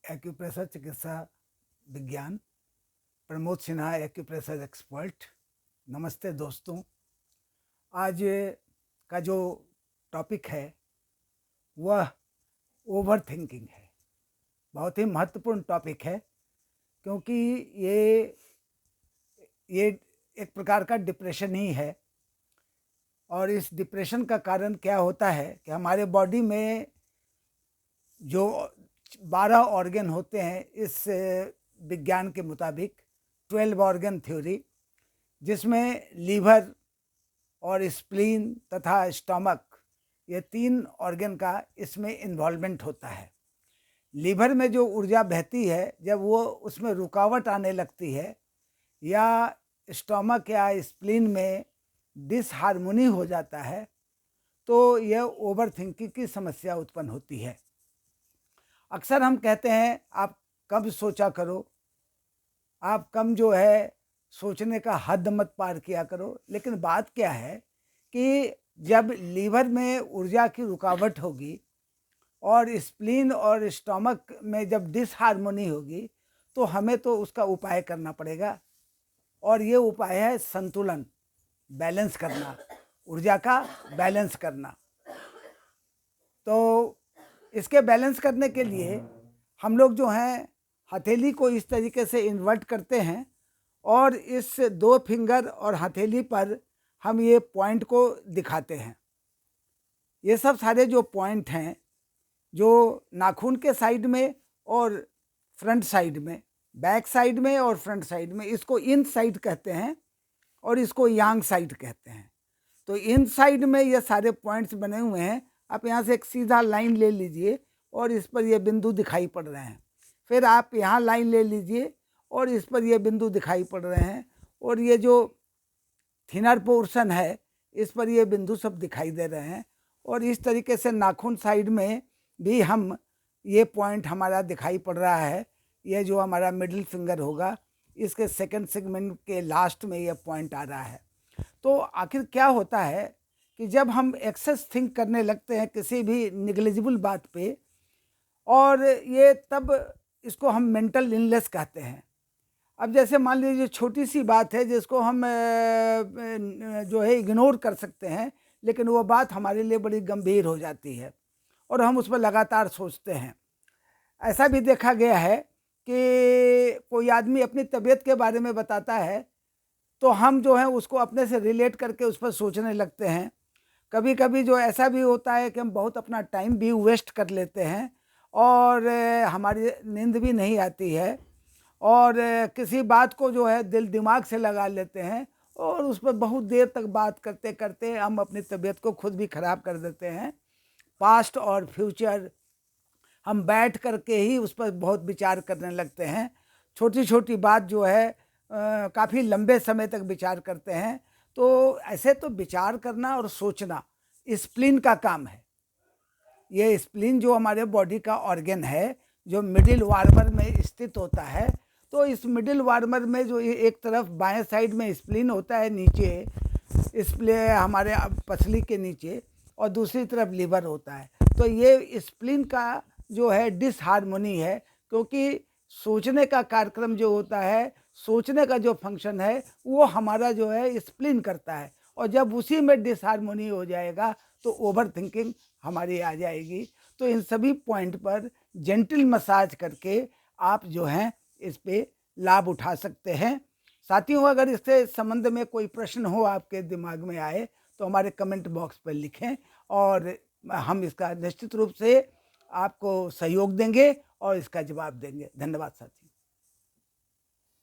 Acupressure चिकित्सा विज्ञान, Pramod Sinha acupressure expert. नमस्ते दोस्तों। आज का जो टॉपिक है वह ओवर थिंकिंग है। बहुत ही महत्वपूर्ण टॉपिक है क्योंकि ये एक प्रकार का डिप्रेशन ही है। और इस डिप्रेशन का कारण क्या होता है कि हमारे बॉडी में जो 12 ऑर्गन होते हैं, इस विज्ञान के मुताबिक 12 ऑर्गन थ्योरी, जिसमें लीवर और स्प्लीन तथा स्टमक, ये 3 ऑर्गन का इसमें इन्वॉल्वमेंट होता है। लीवर में जो ऊर्जा बहती है, जब वो उसमें रुकावट आने लगती है या स्टमक या स्प्लीन में डिसहार्मोनी हो जाता है, तो यह ओवर थिंकिंग की समस्या उत्पन्न होती है। अक्सर हम कहते हैं आप कम सोचा करो, आप कम जो है सोचने का हद मत पार किया करो। लेकिन बात क्या है कि जब लीवर में ऊर्जा की रुकावट होगी और स्प्लीन और स्टमक में जब डिसहार्मोनी होगी, तो हमें तो उसका उपाय करना पड़ेगा। और ये उपाय है संतुलन, बैलेंस करना, ऊर्जा का बैलेंस करना। तो इसके बैलेंस करने के लिए हम लोग जो हैं हथेली को इस तरीके से इन्वर्ट करते हैं और इस 2 फिंगर और हथेली पर हम ये पॉइंट को दिखाते हैं। ये सब सारे जो पॉइंट हैं, जो नाखून के साइड में और फ्रंट साइड में, बैक साइड में और फ्रंट साइड में, इसको इन साइड कहते हैं और इसको यांग साइड कहते हैं। तो इन साइड में ये सारे पॉइंट्स बने हुए हैं। आप यहाँ से एक सीधा लाइन ले लीजिए और इस पर ये बिंदु दिखाई पड़ रहे हैं। फिर आप यहाँ लाइन ले लीजिए और इस पर ये बिंदु दिखाई पड़ रहे हैं। और ये जो थिनर पोर्शन है, इस पर ये बिंदु सब दिखाई दे रहे हैं। और इस तरीके से नाखून साइड में भी हम ये पॉइंट हमारा दिखाई पड़ रहा है। ये जो हमारा मिडिल फिंगर होगा, इसके सेकंड सेगमेंट के लास्ट में ये पॉइंट आ रहा है। तो आखिर क्या होता है कि जब हम एक्सेस थिंक करने लगते हैं किसी भी निग्लिजिबल बात पे, और ये तब इसको हम मेंटल इलनेस कहते हैं। अब जैसे मान लीजिए छोटी सी बात है जिसको हम जो है इग्नोर कर सकते हैं, लेकिन वो बात हमारे लिए बड़ी गंभीर हो जाती है और हम उस पर लगातार सोचते हैं। ऐसा भी देखा गया है कि कोई आदमी अपनी तबीयत के बारे में बताता है तो हम जो है उसको अपने से रिलेट करके उस पर सोचने लगते हैं। कभी कभी जो ऐसा भी होता है कि हम बहुत अपना टाइम भी वेस्ट कर लेते हैं और हमारी नींद भी नहीं आती है, और किसी बात को जो है दिल दिमाग से लगा लेते हैं और उस पर बहुत देर तक बात करते करते हम अपनी तबीयत को खुद भी ख़राब कर देते हैं। पास्ट और फ्यूचर हम बैठ करके ही उस पर बहुत विचार करने लगते हैं। छोटी छोटी बात जो है काफ़ी लंबे समय तक विचार करते हैं। तो ऐसे तो विचार करना और सोचना स्प्लीन का काम है। ये स्प्लीन जो हमारे बॉडी का ऑर्गन है, जो मिडिल वार्मर में स्थित होता है, तो इस मिडिल वार्मर में जो एक तरफ बाएं साइड में स्प्लीन होता है नीचे, इसलिए हमारे पसली के नीचे, और दूसरी तरफ लीवर होता है। तो ये स्प्लीन का जो है डिसहार्मोनी है, क्योंकि सोचने का कार्यक्रम जो होता है, सोचने का जो फंक्शन है, वो हमारा जो है स्प्लीन करता है। और जब उसी में डिसहार्मोनी हो जाएगा तो ओवर थिंकिंग हमारी आ जाएगी। तो इन सभी पॉइंट पर जेंटल मसाज करके आप जो हैं इस पे लाभ उठा सकते हैं। साथियों, अगर इससे संबंध में कोई प्रश्न हो आपके दिमाग में आए तो हमारे कमेंट बॉक्स पर लिखें और हम इसका निश्चित रूप से आपको सहयोग देंगे और इसका जवाब देंगे। धन्यवाद साथियों।